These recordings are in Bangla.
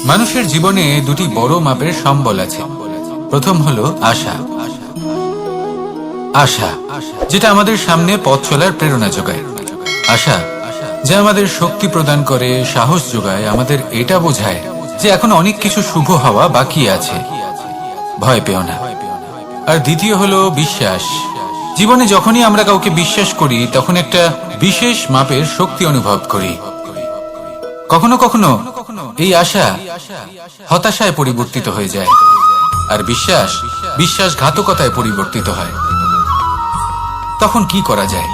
মানুষের জীবনে দুটি বড় মাপের সম্বল আছে। প্রথম হলো আশা। আশা যেটা আমাদের সামনে পথ চলার প্রেরণা যোগায়। আশা যা আমাদের শক্তি প্রদান করে, সাহস যোগায়, আমাদের এটা বোঝায় যে এখন অনেক কিছু শুভ হওয়া বাকি আছে, ভয় পেও না। আর দ্বিতীয় হলো বিশ্বাস। জীবনে যখনই আমরা কাউকে বিশ্বাস করি তখন একটা বিশেষ মাপের শক্তি অনুভব করি। কখনো কখনো এই আশা হতাশায় পরিবর্তিত হয়ে যায়, আর বিশ্বাস বিশ্বাসঘাতকতায় পরিবর্তিত হয়। তখন কি করা যায়?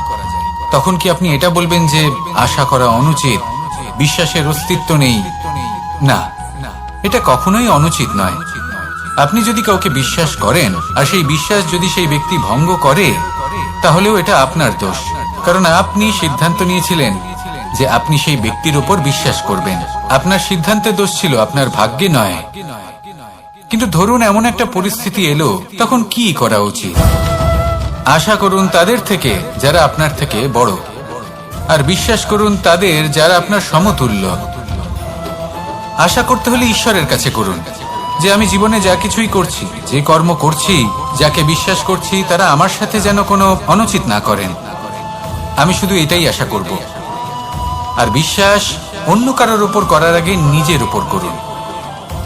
তখন কি আপনি এটা বলবেন যে আশা করা অনুচিত, বিশ্বাসের অস্তিত্ব নেই? না, এটা কখনোই অনুচিত নয়। আপনি যদি কাউকে বিশ্বাস করেন আর সেই বিশ্বাস যদি সেই ব্যক্তি ভঙ্গ করে, তাহলেও এটা আপনার দোষ, কারণ আপনি সিদ্ধান্ত নিয়েছিলেন যে আপনি সেই ব্যক্তির উপর বিশ্বাস করবেন। আপনার সিদ্ধান্তে দোষ ছিল, আপনার ভাগ্যে নয়। কিন্তু ধরুন এমন একটা পরিস্থিতি এলো, তখন কি করা উচিত? আশা করুন তাদের থেকে যারা আপনার থেকে বড়, আর বিশ্বাস করুন তাদের যারা আপনার সমতুল্য। আশা করতে হলে ঈশ্বরের কাছে করুন যে আমি জীবনে যা কিছুই করছি, যে কর্ম করছি, যাকে বিশ্বাস করছি, তারা আমার সাথে যেন কোনো অনুচিত না করেন। আমি শুধু এটাই আশা করব। আর বিশ্বাস অন্য কারোর উপর করার আগে নিজের উপর করুন,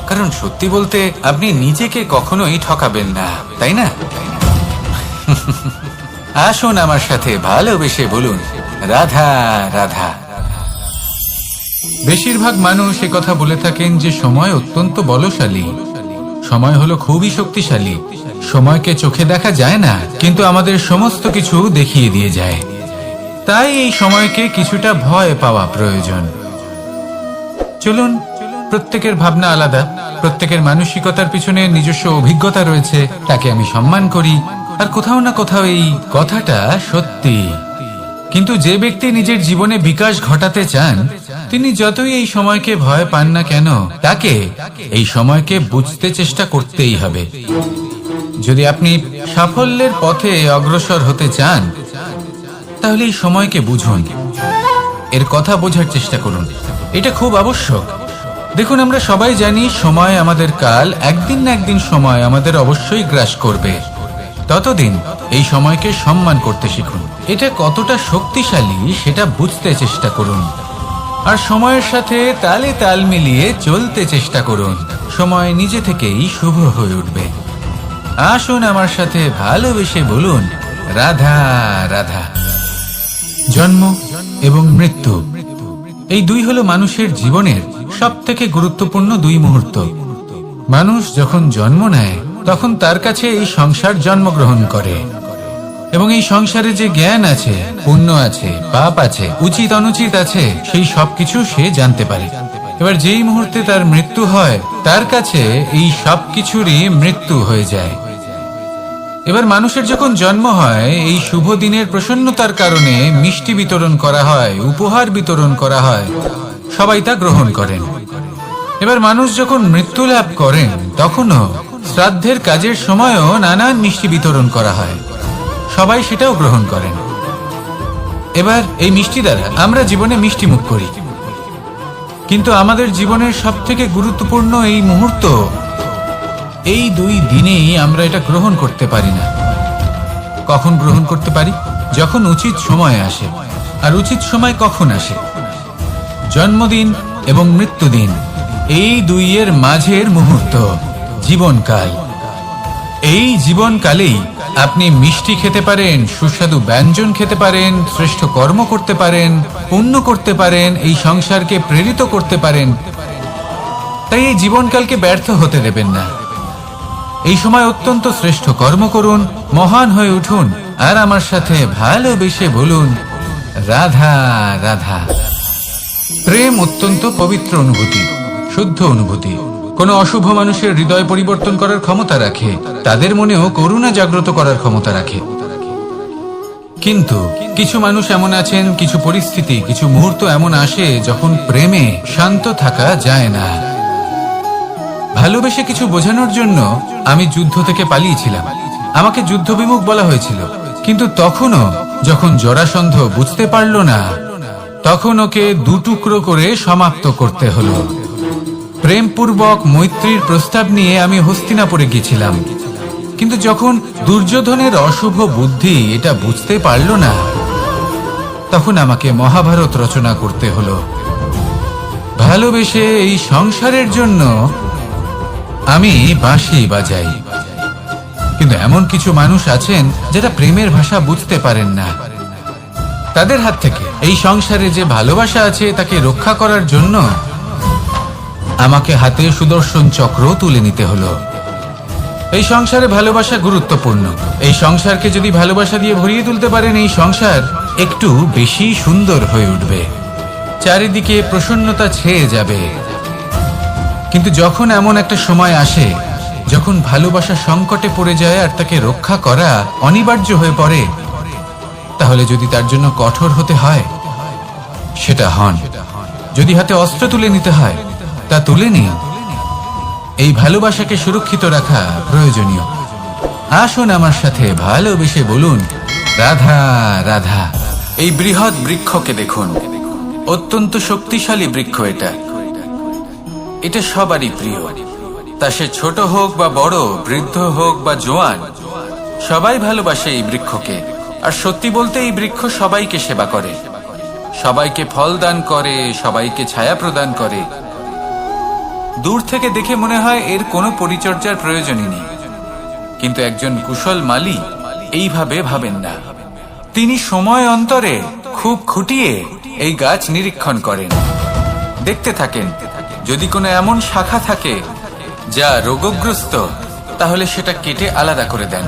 কারণ সত্যি বলতে আপনি নিজেকে কখনোই ঠকাবেন না, তাই না? আসুন আমার সাথে ভালোবেসে বলুন, রাধা রাধা। বেশিরভাগ মানুষ কথা বলে থাকেন যে সময় অত্যন্ত বলশালী, সময় হলো খুবই শক্তিশালী। সময়কে চোখে দেখা যায় না, কিন্তু আমাদের সমস্ত কিছু দেখিয়ে দিয়ে যায়। তাই এই সময়কে কিছুটা ভয় পাওয়া প্রয়োজন। চলুন, প্রত্যেকের ভাবনা আলাদা, প্রত্যেকের মানসিকতার পিছনে নিজস্ব অভিজ্ঞতা রয়েছে, তাকে আমি সম্মান করি। আর কোথাও না কোথাও এই কথাটা সত্যি। কিন্তু যে ব্যক্তি নিজের জীবনে বিকাশ ঘটাতে চান, তিনি যতই এই সময়কে ভয় পান না কেন, তাকে এই সময়কে বুঝতে চেষ্টা করতেই হবে। যদি আপনি সাফল্যের পথে অগ্রসর হতে চান, তাহলে এই সময়কে বুঝুন, এর কথা বোঝার চেষ্টা করুন। এটা খুব আবশ্যক। দেখুন, আমরা সবাই জানি সময় আমাদের কাল, একদিন না একদিন সময় আমাদের অবশ্যই গ্রাস করবে। ততদিন এই সময়কে সম্মান করতে শিখুন। এটা কতটা শক্তিশালী সেটা বুঝতে চেষ্টা করুন, আর সময়ের সাথে তালে তাল মিলিয়ে চলতে চেষ্টা করুন। সময় নিজে থেকেই শুভ হয়ে উঠবে। আসুন আমার সাথে ভালোবেসে বলুন, রাধা রাধা। জন্ম এবং মৃত্যু, এই দুই হলো মানুষের জীবনের সবথেকে গুরুত্বপূর্ণ দুই মুহূর্ত। মানুষ যখন জন্ম নেয় তখন তার কাছে এই সংসার জন্মগ্রহণ করে, এবং এই সংসারে যে জ্ঞান আছে, পুণ্য আছে, পাপ আছে, উচিত অনুচিত আছে, সেই সবকিছু সে জানতে পারে। এবার যেই মুহূর্তে তার মৃত্যু হয়, তার কাছে এই সবকিছুরই মৃত্যু হয়ে যায়। এবার মানুষের যখন জন্ম হয়, এই শুভ দিনের প্রসন্নতার কারণে মিষ্টি বিতরণ করা হয়, উপহার বিতরণ করা হয়, সবাই তা গ্রহণ করেন। এবার মানুষ যখন মৃত্যু লাভ করেন, তখনও শ্রাদ্ধের কাজের সময়ও নানান মিষ্টি বিতরণ করা হয়, সবাই সেটাও গ্রহণ করেন। এবার এই মিষ্টি দ্বারা আমরা জীবনে মিষ্টি মুখ করি, কিন্তু আমাদের জীবনের সবথেকে গুরুত্বপূর্ণ এই মুহূর্ত, এই দুই দিনেই আমরা এটা গ্রহণ করতে পারি না। কখন গ্রহণ করতে পারি? যখন উচিত সময় আসে। আর উচিত সময় কখন আসে? জন্মদিন এবং মৃত্যুদিন, এই দুইয়ের মাঝের মুহূর্ত, জীবনকাল। এই জীবনকালেই আপনি মিষ্টি খেতে পারেন, সুস্বাদু ব্যঞ্জন খেতে পারেন, শ্রেষ্ঠ কর্ম করতে পারেন, পুণ্য করতে পারেন, এই সংসারকে প্রেরিত করতে পারেন। তাই এই জীবনকালকে ব্যর্থ হতে দেবেন না। এই সময় অত্যন্ত শ্রেষ্ঠ কর্ম করুন, মহান হয়ে উঠুন, আর আমার সাথে ভালোবেসে বলুন, রাধা রাধা। প্রেম অত্যন্ত পবিত্র অনুভূতি, শুদ্ধ অনুভূতি। কোনো অশুভ মানুষের হৃদয় পরিবর্তন করার ক্ষমতা রাখে, তাদের মনেও করুণা জাগ্রত করার ক্ষমতা রাখে। কিন্তু কিছু মানুষ এমন আছেন, কিছু পরিস্থিতি, কিছু মুহূর্ত এমন আসে যখন প্রেমে শান্ত থাকা যায় না। ভালোবেসে কিছু বোঝানোর জন্য আমি যুদ্ধ থেকে পালিয়েছিলাম, আমাকে যুদ্ধবিমুখ বলা হয়েছিল। কিন্তু তখনও যখন জরাসন্ধ বুঝতে পারল না, তখন ওকে দুটুকরো করে সমাপ্ত করতে হলো। প্রেমপূর্বক মৈত্রীর প্রস্তাব নিয়ে আমি হস্তিনাপুরে গিয়েছিলাম, কিন্তু যখন দুর্যোধনের অশুভ বুদ্ধি এটা বুঝতে পারল না, তখন আমাকে মহাভারত রচনা করতে হলো। ভালোবেসে এই সংসারের জন্য আমি বাঁশি বাজাই, কিন্তু এমন কিছু মানুষ আছেন যারা প্রেমের ভাষা বুঝতে পারেন না। তাদের হাত থেকে এই সংসারে যে ভালোবাসা আছে তাকে রক্ষা করার জন্য আমাকে হাতে সুদর্শন চক্র তুলে নিতে হলো। এই সংসারে ভালোবাসা গুরুত্বপূর্ণ। এই সংসারকে যদি ভালোবাসা দিয়ে ভরিয়ে তুলতে পারেন, এই সংসার একটু বেশি সুন্দর হয়ে উঠবে, চারিদিকে প্রসন্নতা ছেয়ে যাবে। কিন্তু যখন এমন একটা সময় আসে যখন ভালোবাসা সংকটে পড়ে যায় আর তাকে রক্ষা করা অনিবার্য হয়ে পড়ে, তাহলে যদি তার জন্য কঠোর হতে হয় সেটা হন, যদি হাতে অস্ত্র তুলে নিতে হয় তা তুলে নিন। এই ভালোবাসাকে সুরক্ষিত রাখা প্রয়োজনীয়। আসুন আমার সাথে ভালোবেসে বলুন, রাধা রাধা। এই বৃহৎ বৃক্ষকে দেখুন, অত্যন্ত শক্তিশালী বৃক্ষ। এটা সবারই প্রিয়, তা সে ছোট হোক বা বড়, বৃদ্ধ হোক বা জোয়ান, সবাই ভালোবাসে এই বৃক্ষকে। আর সত্যি বলতে এই বৃক্ষ সবাইকে সেবা করে, সবাইকে ফল দান করে, সবাইকে ছায়া প্রদান করে। দূর থেকে দেখে মনে হয় এর কোনো পরিচর্যার প্রয়োজনই নেই, কিন্তু একজন কুশল মালী এইভাবে ভাবেন না। তিনি সময় অন্তরে খুব খুঁটিয়ে এই গাছ নিরীক্ষণ করেন, দেখতে থাকেন। যদি কোনো এমন শাখা থাকে যা রোগগ্রস্ত, তাহলে সেটা কেটে আলাদা করে দেন।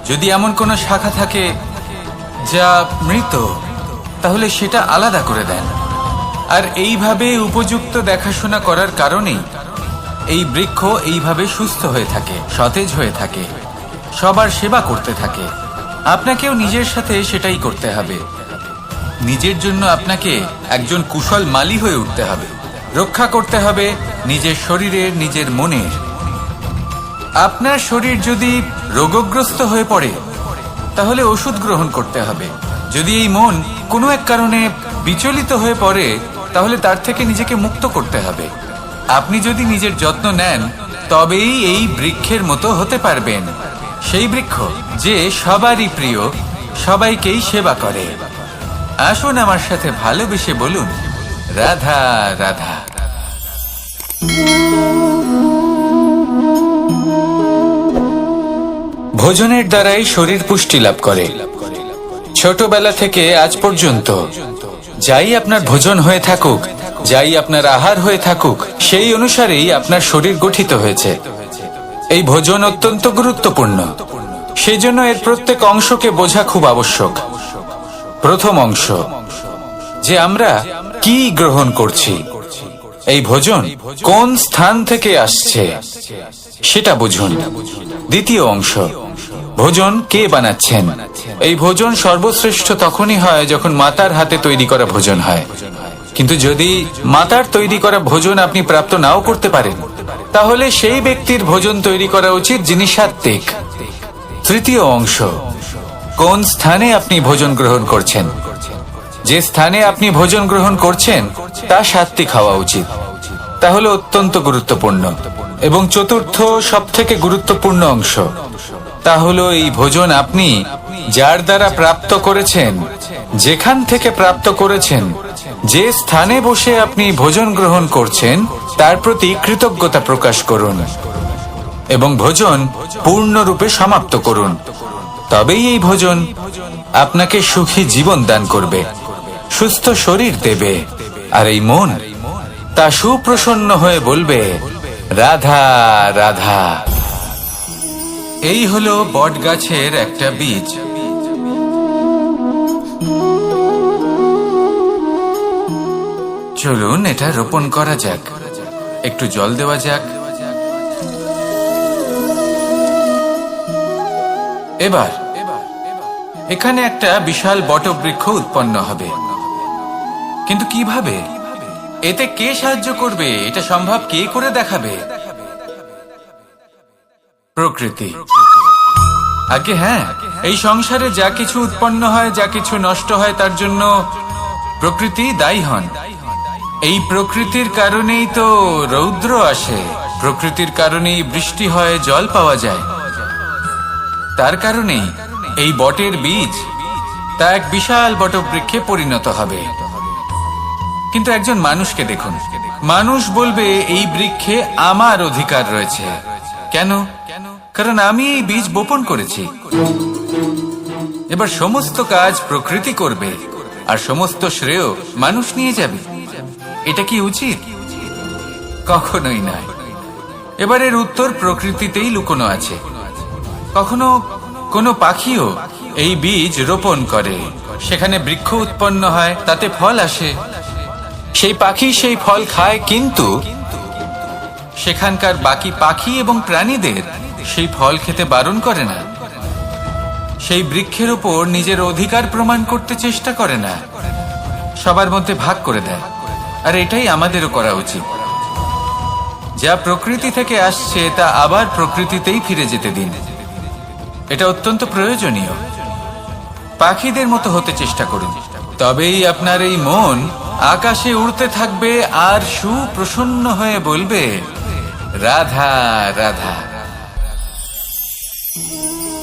যদি এমন কোনো শাখা থাকে যা মৃত, তাহলে সেটা আলাদা করে দেন। আর এইভাবে উপযুক্ত দেখাশোনা করার কারণেই এই বৃক্ষ এইভাবে সুস্থ হয়ে থাকে, সতেজ হয়ে থাকে, সবার সেবা করতে থাকে। আপনাকেও নিজের সাথে সেটাই করতে হবে। নিজের জন্য আপনাকে একজন কুশল মালী হয়ে উঠতে হবে, রক্ষা করতে হবে নিজের শরীরের, নিজের মনের। আপনার শরীর যদি রোগগ্রস্ত হয়ে পড়ে, তাহলে ওষুধ গ্রহণ করতে হবে। যদি এই মন কোনো এক কারণে বিচলিত হয়ে পড়ে, তাহলে তার থেকে নিজেকে মুক্ত করতে হবে। আপনি যদি নিজের যত্ন নেন, তবেই এই বৃক্ষের মতো হতে পারবেন, সেই বৃক্ষ যে সবারই প্রিয়, সবাইকেই সেবা করে। আসুন আমার সাথে ভালোবেসে বলুন, রাধা রাধা। ভোজনের দ্বারাই শরীর পুষ্টি লাভ করে। ছোটবেলা থেকে আজ পর্যন্ত যাই আপনার ভোজন হয়ে থাকুক, যাই আপনার আহার হয়ে থাকুক, সেই অনুসারেই আপনার শরীর গঠিত হয়েছে। এই ভোজন অত্যন্ত গুরুত্বপূর্ণ, সেই জন্য এর প্রত্যেক অংশকে বোঝা খুব আবশ্যক। প্রথম অংশ, যে আমরা কি গ্রহণ করছি, এই ভোজন কোন স্থান থেকে আসছে সেটা বুঝুন। দ্বিতীয় অংশ, ভোজন কে বানাচ্ছেন। এই ভোজন সর্বশ্রেষ্ঠ তখনই হয় যখন মাতার হাতে তৈরি করা ভোজন হয়। কিন্তু যদি মাতার তৈরি করা ভোজন আপনি প্রাপ্ত নাও করতে পারেন, তাহলে সেই ব্যক্তির ভোজন তৈরি করা উচিত যিনি সাত্ত্বিক। তৃতীয় অংশ, কোন স্থানে আপনি ভোজন গ্রহণ করছেন। যে স্থানে আপনি ভোজন গ্রহণ করছেন তা সাত্ত্বিক হওয়া উচিত, তাহলে অত্যন্ত গুরুত্বপূর্ণ। এবং চতুর্থ সবথেকে গুরুত্বপূর্ণ অংশ, তা হলো এই ভোজন আপনি যার দ্বারা প্রাপ্ত করেছেন, যেখান থেকে প্রাপ্ত করেছেন, যে স্থানে বসে আপনি ভোজন গ্রহণ করছেন, তার প্রতি কৃতজ্ঞতা প্রকাশ করুন এবং ভোজন পূর্ণরূপে সমাপ্ত করুন। তবেই এই ভোজন আপনাকে সুখী জীবন দান করবে, সুস্থ শরীর দেবে, আর এই মন তা সুপ্রসন্ন হয়ে বলবে, রাধা রাধা। এই হলো বট গাছের একটা বীজ। চলুন এটা রোপণ করা যাক, একটু জল দেওয়া যাক। এবার এখানে একটা বিশাল বটবৃক্ষ উৎপন্ন হবে। কিন্তু কিভাবে? এতে কে সাহায্য করবে? এটা সম্ভব কে করে দেখাবে? প্রকৃতি। আগে হ্যাঁ, এই সংসারে যা কিছু উৎপন্ন হয়, যা কিছু নষ্ট হয়, তার জন্য প্রকৃতি দায়ী হন। এই প্রকৃতির কারণেই তো রৌদ্র আসে, প্রকৃতির কারণেই বৃষ্টি হয়, জল পাওয়া যায়। তার কারণেই এই বটের বীজ তা এক বিশাল বটবৃক্ষে পরিণত হবে। কিন্তু একজন মানুষকে দেখুন, মানুষ বলবে এই বৃক্ষে আমার অধিকার রয়েছে। কেন? কারণ আমি এই বীজ বপন করেছি। এবার সমস্ত কাজ প্রকৃতি করবে আর সমস্ত শ্রেয় মানুষ নিয়ে যাবে। এটা কি উচিত? কখনোই নয়। এবার এর উত্তর প্রকৃতিতেই লুকোনো আছে। কখনো কোনো পাখিও এই বীজ রোপণ করে, সেখানে বৃক্ষ উৎপন্ন হয়, তাতে ফল আসে, সেই পাখি সেই ফল খায়, কিন্তু সেখানকার বাকি পাখি এবং প্রাণীদের সেই ফল খেতে বারণ করে না। সেই বৃক্ষের উপর নিজের অধিকার প্রমাণ করতে চেষ্টা করে না, সবার মধ্যে ভাগ করে দেয়। আর এটাই আমাদেরও করা উচিত। যা প্রকৃতি থেকে আসছে তা আবার প্রকৃতিতেই ফিরে যেতে দিন। এটা অত্যন্ত প্রয়োজনীয়। পাখিদের মতো হতে চেষ্টা করুন, তবেই আপনার এই মন আকাশে উড়তে থাকবে আর সুপ্রসন্ন হয়ে বলবে, রাধা রাধা।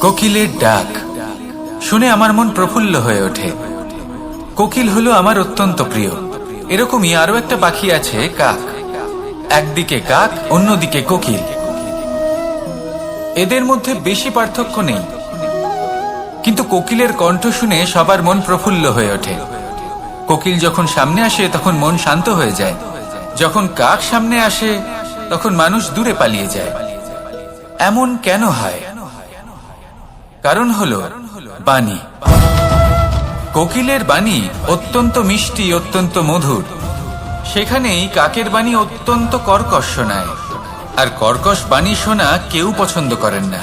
কোকিলের ডাক শুনে আমার মন প্রফুল্ল হয়ে ওঠে। কোকিল হলো আমার অত্যন্ত প্রিয়। এরকমই আরো একটা পাখি আছে, কাক। একদিকে কাক, অন্যদিকে কোকিল। এদের মধ্যে বেশি পার্থক্য নেই, কিন্তু কোকিলের কণ্ঠ শুনে সবার মন প্রফুল্ল হয়ে ওঠে। কোকিল যখন সামনে আসে তখন মন শান্ত হয়ে যায়। যখন কাক সামনে আসে তখন মানুষ দূরে পালিয়ে যায়। এমন কেন হয়? কারণ হলো বাণী। কোকিলের বাণী অত্যন্ত মিষ্টি, অত্যন্ত মধুর। সেখানেই কাকের বাণী অত্যন্ত কর্কশ শোনায়, আর কর্কশ বাণী শোনা কেউ পছন্দ করেন না।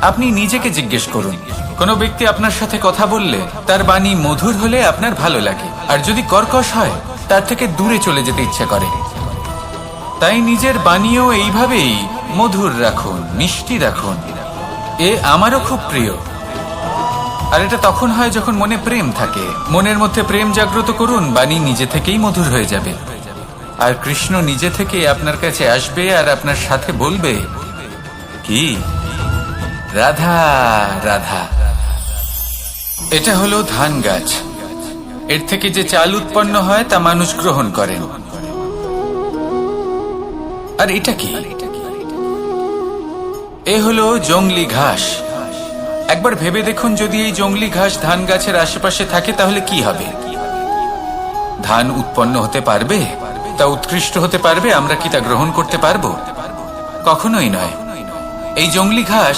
আপনি নিজেকে জিজ্ঞেস করুন, কোনো ব্যক্তি আপনার সাথে কথা বললে তার বাণী মধুর হলে আপনার ভালো লাগে, আর যদি কর্কশ হয় তার থেকে দূরে চলে যেতে ইচ্ছে করে। তাই নিজের বাণীও এইভাবেই মধুর রাখুন, মিষ্টি রাখুন। এ আমারও খুব প্রিয়। আর এটা তখন হয় যখন মনে প্রেম থাকে। মনের মধ্যে প্রেম জাগ্রত করুন, বাণী নিজে থেকেই মধুর হয়ে যাবে। আর কৃষ্ণ নিজে থেকে আপনার কাছে আসবে আর আপনার সাথে বলবে, কি রাধা রাধা। এটা হলো ধান গাছ। এর থেকে যে চাল উৎপন্ন হয় তা মানুষ গ্রহণ করেন। আর এটা কি? এ হলো জংলি ঘাস। একবার ভেবে দেখুন, যদি এই জংলি ঘাস ধান গাছের আশেপাশে থাকে তাহলে কি হবে? ধান উৎপন্ন হতে পারবে? তা উৎকৃষ্ট হতে পারবে? আমরা কি তা গ্রহণ করতে পারবো? কখনোই নয়। এই জংলি ঘাস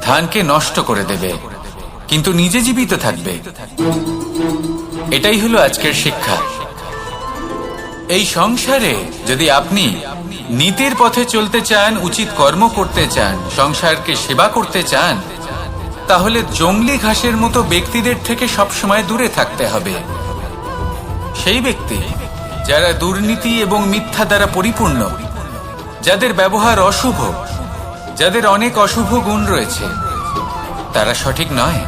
ধানকে নষ্ট করে দেবে, কিন্তু নিজে জীবিত থাকবে। এটাই হলো আজকের শিক্ষা। এই সংসারে যদি আপনি নীতির পথে চলতে চান, উচিত কর্ম করতে চান, সংসারকে সেবা করতে চান, তাহলে জংলি ঘাসের মতো ব্যক্তিদের থেকে সবসময় দূরে থাকতে হবে। সেই ব্যক্তি যারা দুর্নীতি এবং মিথ্যা দ্বারা পরিপূর্ণ, যাদের ব্যবহার অশুভ, যাদের অনেক অশুভ গুণ রয়েছে, তারা সঠিক নয়।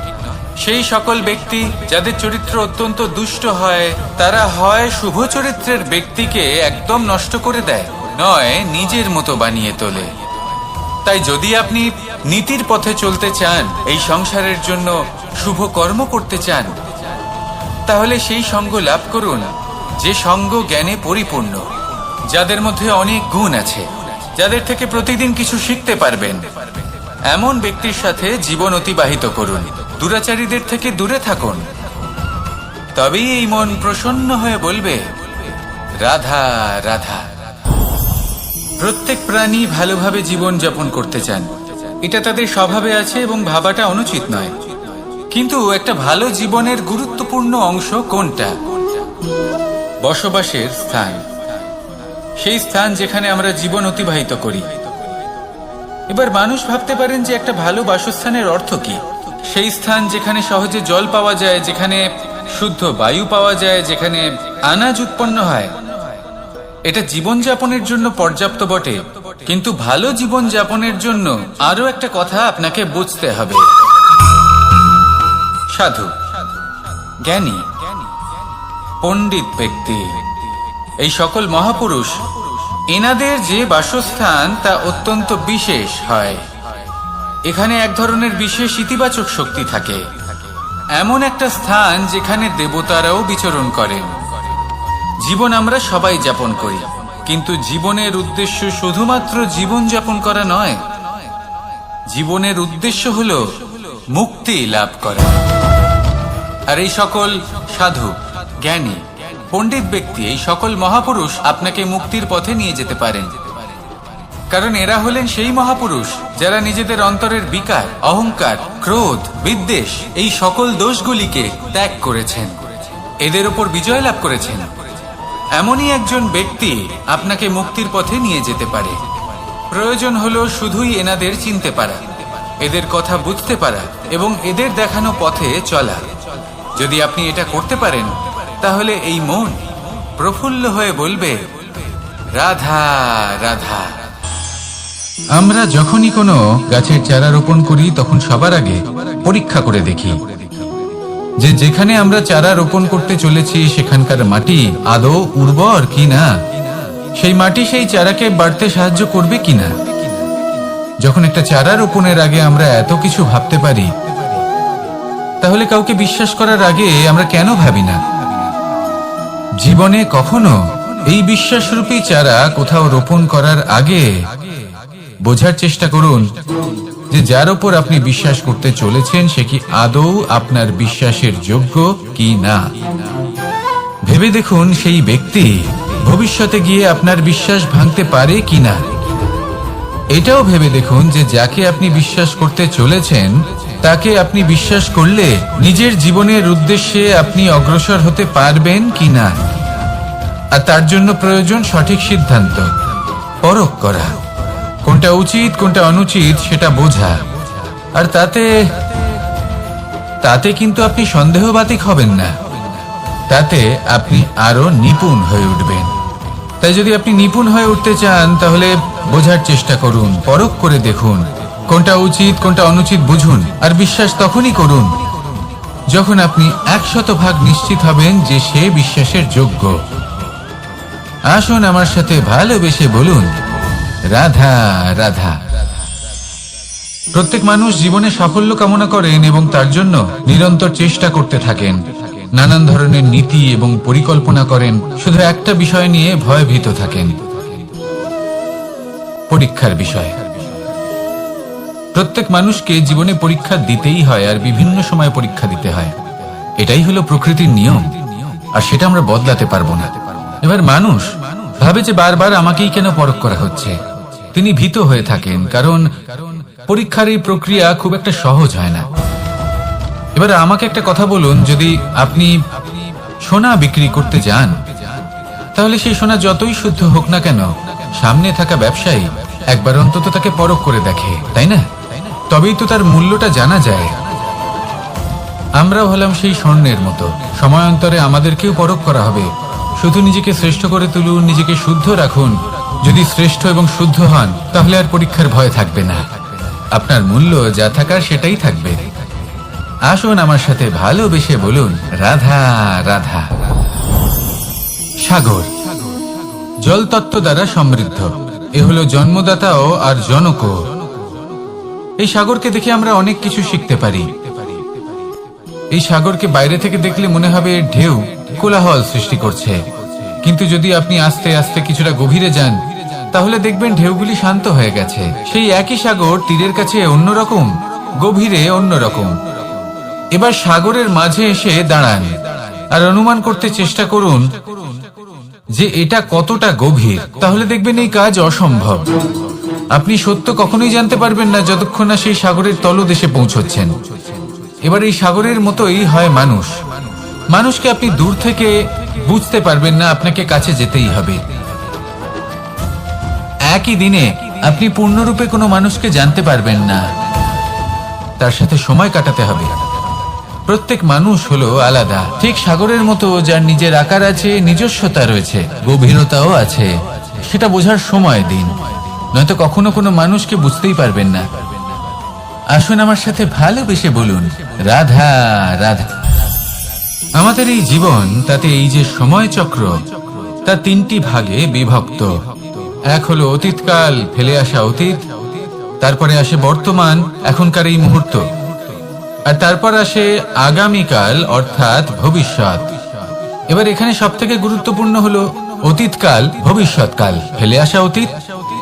সেই সকল ব্যক্তি যাদের চরিত্র অত্যন্ত দুষ্ট হয়, তারা হয় শুভ চরিত্রের ব্যক্তিকে একদম নষ্ট করে দেয়, নয় নিজের মতো বানিয়ে তোলে। তাই যদি আপনি নীতির পথে চলতে চান, এই সংসারের জন্য শুভ কর্ম করতে চান, তাহলে সেই সঙ্গ লাভ করুন যে সঙ্গ জ্ঞানে পরিপূর্ণ, যাদের মধ্যে অনেক গুণ আছে, যাদের থেকে প্রতিদিন কিছু শিখতে পারবেন। এমন ব্যক্তির সাথে জীবন অতিবাহিত করুন, দুরাচারীদের থেকে দূরে থাকুন। তবেই এই মন প্রসন্ন হয়ে বলবে, রাধা রাধা। প্রত্যেক প্রাণী ভালোভাবে জীবন যাপন করতে চান, এটা তাদের স্বভাবে আছে এবং ভাবাটা অনুচিত নয়। কিন্তু একটা ভালো জীবনের গুরুত্বপূর্ণ অংশ কোনটা? বসবাসের স্থান, সেই স্থান যেখানে আমরা জীবন অতিবাহিত করি। এবার মানুষ ভাবতে পারেন যে একটা ভালো বাসস্থানের অর্থ কি? সেই স্থান যেখানে সহজে জল পাওয়া যায়, যেখানে শুদ্ধ বায়ু পাওয়া যায়, যেখানে আনাজ উৎপন্ন হয়। এটা জীবনযাপনের জন্য পর্যাপ্ত বটে, কিন্তু ভালো জীবনযাপনের জন্য আরো একটা কথা আপনাকে বুঝতে হবে। সাধু, জ্ঞানী, পণ্ডিত ব্যক্তি এই সকল মহাপুরুষ, এনাদের যে বাসস্থান তা অত্যন্ত বিশেষ হয়। এখানে এক ধরনের বিশেষ ইতিবাচক শক্তি থাকে, এমন একটা স্থান যেখানে দেবতারাও বিচরণ করেন। জীবন আমরা সবাই যাপন করি, কিন্তু জীবনের উদ্দেশ্য শুধুমাত্র জীবন যাপন করা নয়। জীবনের উদ্দেশ্য হল মুক্তি লাভ করা। আর এই সকল সাধু, জ্ঞানী, পণ্ডিত ব্যক্তি, এই সকল মহাপুরুষ আপনাকে মুক্তির পথে নিয়ে যেতে পারেন, কারণ এরা হলেন সেই মহাপুরুষ যারা নিজেদের অন্তরের বিকার, অহংকার, ক্রোধ, বিদ্বেষ এই সকল দোষগুলিকে ত্যাগ করেছেন, এদের উপর বিজয় লাভ করেছেন। এমনই একজন ব্যক্তি আপনাকে মুক্তির পথে নিয়ে যেতে পারে। প্রয়োজন হলো শুধুই এনাদের চিনতে পারা, এদের কথা বুঝতে পারা এবং এদের দেখানো পথে চলা। যদি আপনি এটা করতে পারেন, তাহলে এই মন প্রফুল্ল হয়ে বলবে, রাধা রাধা। আমরা যখনই কোনো গাছের চারা রোপণ করি, তখন সবার আগে পরীক্ষা করে দেখি যে যেখানে আমরা চারা রোপণ করতে চলেছি সেখানকার মাটি আদৌ উর্বর কিনা, সেই মাটি সেই চারাকে বাড়তে সাহায্য করবে কিনা। যখন একটা চারা রোপণের আগে আমরা এত কিছু ভাবতে পারি, তাহলে কাউকে বিশ্বাস করার আগে আমরা কেন ভাবি না? জীবনে কখনো এই বিশ্বাসরূপী চারা কোথাও রোপণ করার আগে বোঝার চেষ্টা করুন যে যার উপর আপনি বিশ্বাস করতে চলেছেন সে কি আদৌ আপনার বিশ্বাসের যোগ্য কি না। ভেবে দেখুন সেই ব্যক্তি ভবিষ্যতে গিয়ে আপনার বিশ্বাস ভাঙতে পারে কিনা। এটাও ভেবে দেখুন যে যাকে আপনি বিশ্বাস করতে চলেছেন তাকে আপনি বিশ্বাস করলে নিজের জীবনের উদ্দেশ্যে আপনি অগ্রসর হতে পারবেন কিনা। আর তার জন্য প্রয়োজন সঠিক সিদ্ধান্ত, পরখ করা, কোনটা উচিত কোনটা অনুচিত সেটা বোঝা। আর তাতে কিন্তু আপনি সন্দেহবাতিক হবেন না, তাতে আপনি আরো নিপুণ হয়ে উঠবেন। তাই যদি আপনি নিপুণ হয়ে উঠতে চান, তাহলে বোঝার চেষ্টা করুন, পরখ করে দেখুন, কোনটা উচিত কোনটা অনুচিত বুঝুন। আর বিশ্বাস তখনই করুন যখন আপনি 100% নিশ্চিত হবেন যে সে বিশ্বাসের যোগ্য। আসুন আমার সাথে ভালোবেসে বলুন, রাধা রাধা। প্রত্যেক মানুষ জীবনে সাফল্য কামনা করেন এবং তার জন্য নিরন্তর চেষ্টা করতে থাকেন, নানান ধরনের নীতি এবং পরিকল্পনা করেন। শুধু একটা বিষয় নিয়ে ভয়ভীত থাকেন, পরীক্ষার বিষয়। প্রত্যেক মানুষকে জীবনে পরীক্ষা দিতেই হয়, আর বিভিন্ন সময় পরীক্ষা দিতে হয়। এটাই হলো প্রকৃতির নিয়ম, আর সেটা আমরা বদলাতে পারবো না। এবার মানুষ ভাবে যে বারবার আমাকেই কেন পরখ করা হচ্ছে। তিনি ভীত হয়ে থাকেন, কারণ পরীক্ষার এই প্রক্রিয়া খুব একটা সহজ হয় না। এবার আমাকে একটা কথা বলুন, যদি আপনি সোনা বিক্রি করতে যান, তাহলে সেই সোনা যতই শুদ্ধ হোক না কেন, সামনে থাকা ব্যবসায়ী একবার অন্তত তাকে পরখ করে দেখে, তাই না? তবেই তো তার মূল্যটা জানা যায়। আমরাও হলাম সেই স্বর্ণের মতো, সময়ান্তরে আমাদেরকেও পরখ করা হবে। শুধু নিজেকে শ্রেষ্ঠ করে তুলুন, নিজেকে শুদ্ধ রাখুন। যদি শ্রেষ্ঠ এবং শুদ্ধ হন, তাহলে আর পরীক্ষার ভয় থাকবে না। আপনার মূল্য যা থাকার সেটাই থাকবে। আসুন আমার সাথে ভালোবেসে বলুন, রাধা রাধা। সাগর জলতত্ত্ব দ্বারা সমৃদ্ধ, এ হলো জন্মদাতাও আর জনকও। এই সাগরকে দেখে আমরা অনেক কিছু শিখতে পারি। এই সাগরকে বাইরে থেকে দেখলে মনে হবে ঢেউ কোলাহল সৃষ্টি করছে, কিন্তু যদি আপনি আস্তে আস্তে কিছুটা গভীরে যান, তাহলে দেখবেন ঢেউগুলি শান্ত হয়ে গেছে। সেই একই সাগর তীরের কাছে অন্যরকম, গভীরে অন্যরকম। এবার সাগরের মাঝে এসে দাঁড়ান আর অনুমান করতে চেষ্টা করুন যে এটা কতটা গভীর। তাহলে দেখবেন এই কাজ অসম্ভব। আপনি সত্য কখনোই জানতে পারবেন না যতক্ষণ না সেই সাগরের তলদেশে পৌঁছচ্ছেন। এবার এই সাগরের মতোই হয় মানুষ। মানুষকে আপনি দূর থেকে বুঝতে পারবেন না, আপনাকে কাছে যেতেই হবে। একই দিনে আপনি পূর্ণরূপে কোনো মানুষকে জানতে পারবেন না, তার সাথে সময় কাটাতে হবে। প্রত্যেক মানুষ হলো আলাদা, ঠিক সাগরের মতো, যার নিজের আকার আছে, নিজস্বতা রয়েছে, গভীরতাও আছে। সেটা বোঝার সময় দিন, নয়তো কখনো কোনো মানুষকে বুঝতেই পারবেন না। আসুন আমার সাথে ভালোবেসে বলুন, রাধা রাধা। আমাদের এই জীবন, তাতে এই যে সময় চক্র, তা তিনটি ভাগে বিভক্ত। এক হলো অতীতকাল, ফেলে আসা অতীত, তারপরে আসে বর্তমান, এখনকার এই মুহূর্ত, আর তারপর আসে আগামীকাল অর্থাৎ ভবিষ্যৎ। এবার এখানে সবথেকে গুরুত্বপূর্ণ হলো অতীতকাল, ভবিষ্যৎকাল, ফেলে আসা অতীত